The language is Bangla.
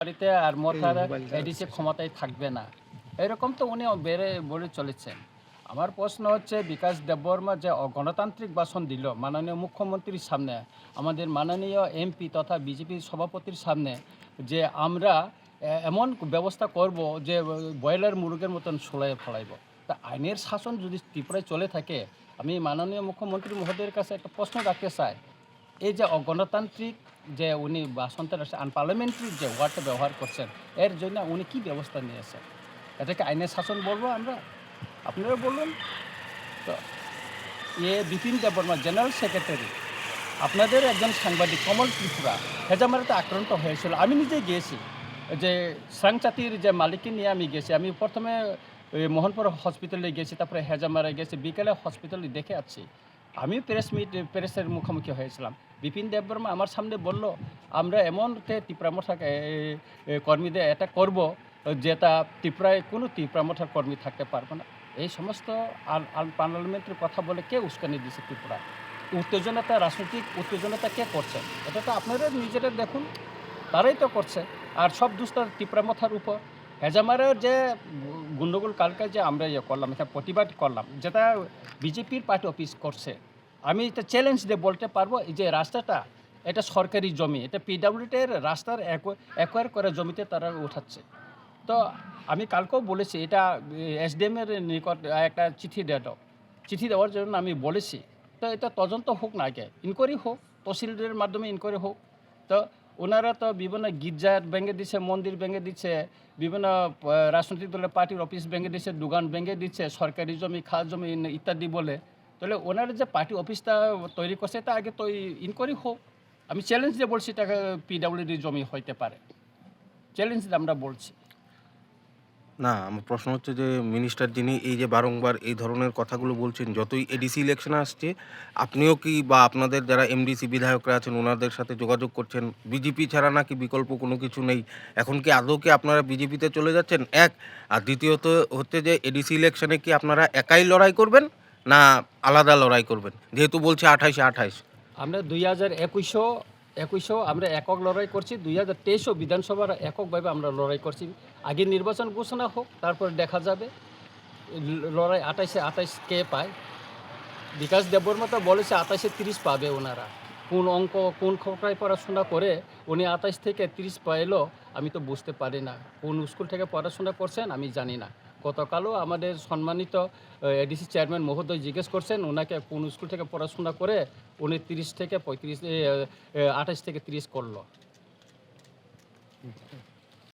বাড়িতে আর মোথার এডিসি ক্ষমতায় থাকবে না, এরকম তো উনি বলে চলেছেন। আমার প্রশ্ন হচ্ছে, বিকাশ দেববর্মা যে গণতান্ত্রিক ভাষণ দিল মাননীয় মুখ্যমন্ত্রীর সামনে, আমাদের মাননীয় এমপি তথা বিজেপির সভাপতির সামনে, যে আমরা এমন ব্যবস্থা করব যে ব্রয়লার মুরগের মতন সোলাই ফলাইব, তা আইনের শাসন যদি ত্রিপুরায় চলে থাকে, আমি মাননীয় মুখ্যমন্ত্রী মহোদয়ের কাছে একটা প্রশ্ন রাখতে চাই, এই যে অগণতান্ত্রিক যে উনি ভাষণটা আনপার্লামেন্টারি যে ওয়ার্ডটা ব্যবহার করছেন, এর জন্য উনি কি ব্যবস্থা নিয়েছেন? এটাকে আইনের শাসন বলবো আমরা? আপনারা বলুন তো। বিপিন দেববর্মা জেনারেল সেক্রেটারি, আপনাদের একজন সাংবাদিক কমল ত্রিপুরা হেজামারাতে আক্রান্ত হয়েছিল। আমি নিজে গিয়েছি, যে সাংচাতির যে মালিককে নিয়ে আমি গেছি। আমি প্রথমে মোহনপুর হসপিটালে গেছি, তারপরে হেজামারায় গেছি, বিকেলে হসপিটালে দেখে আছি। আমি প্রেসের মুখোমুখি হয়েছিলাম। বিপিন দেববর্মা আমার সামনে বলল, আমরা এমনকে ত্রিপুরামঠার কর্মীদের এটা করব যেটা ত্রিপুরায় কোনো ত্রিপুরামঠার কর্মী থাকতে পারবে না। এই সমস্ত পার্লামেন্টের কথা বলে কে উস্কানি দিচ্ছে ত্রিপুরা? উত্তেজনাটা, রাজনৈতিক উত্তেজনাটা কে করছে? এটা তো আপনারা নিজেরা দেখুন, তারাই তো করছে। আর সব দুষ্টার ত্রিপুরামথার উপর। হেজামারের যে গণ্ডগোল কালকে যে আমরা করলাম, এটা প্রতিবাদ করলাম, যেটা বিজেপির পার্টি অফিস করছে, আমি এটা চ্যালেঞ্জ দিয়ে বলতে পারবো, এই যে রাস্তাটা এটা সরকারি জমি, এটা পিডাব্লিউডির রাস্তার অ্যাকোয়ার করে জমিতে তারা উঠাচ্ছে। তো আমি কালকেও বলেছি, এটা এসডিএমের নিকট একটা চিঠি দেওয়ার জন্য আমি বলেছি। তো এটা তদন্ত হোক না, আগে ইনকোয়ারি হোক, তহসিলদের মাধ্যমে ইনকোয়ারি হোক। তো ওনারা তো বিভিন্ন গির্জার ভেঙে দিচ্ছে, মন্দির ভেঙে দিচ্ছে, বিভিন্ন রাজনৈতিক দলের পার্টির অফিস ভেঙে দিচ্ছে, দোকান ভেঙে দিচ্ছে, সরকারি জমি, খাস জমি ইত্যাদি বলে। তাহলে ওনারা যে পার্টি অফিসটা তৈরি করছে, এটা আগে তো ইনকোয়ারি হোক। আমি চ্যালেঞ্জ দিয়ে বলছি, এটা পিডাব্লিউডি জমি হইতে পারে, চ্যালেঞ্জ দিয়ে আমরা বলছি। না, আমার প্রশ্ন হচ্ছে যে মিনিস্টার যিনি এই যে বারংবার এই ধরনের কথাগুলো বলছেন, যতই এডিসি ইলেকশন আসছে, আপনিও কি বা আপনাদের যারা এমডিসি বিধায়করা আছেন ওনাদের সাথে যোগাযোগ করছেন? বিজেপি ছাড়া নাকি বিকল্প কোনো কিছু নেই? এখন কি আদৌ কি আপনারা বিজেপিতে চলে যাচ্ছেন? এক, আর দ্বিতীয়ত হচ্ছে যে এডিসি ইলেকশনে কি আপনারা একাই লড়াই করবেন না আলাদা লড়াই করবেন? যেহেতু বলছে 28-এ 28। আমরা 2021-ও আমরা একক লড়াই করছি, 2023-ও বিধানসভার এককভাবে আমরা লড়াই করছি। আগে নির্বাচন ঘোষণা হোক, তারপর দেখা যাবে লড়াই 28-এ কে পায়। বিকাশ দেববর্মা তো বলেছে 28-এ 30 পাবে ওনারা। কোন অঙ্ক, কোন খোঁটায় পড়াশোনা করে উনি 28 থেকে 30 পাইলো, আমি তো বুঝতে পারি না। কোন স্কুল থেকে পড়াশোনা করছেন আমি জানি না। গতকালও আমাদের সম্মানিত এডিসি চেয়ারম্যান মহোদয় জিজ্ঞেস করছেন ওনাকে কোন স্কুল থেকে পড়াশোনা করে উনি 30 থেকে 35 28 থেকে 30 করলো।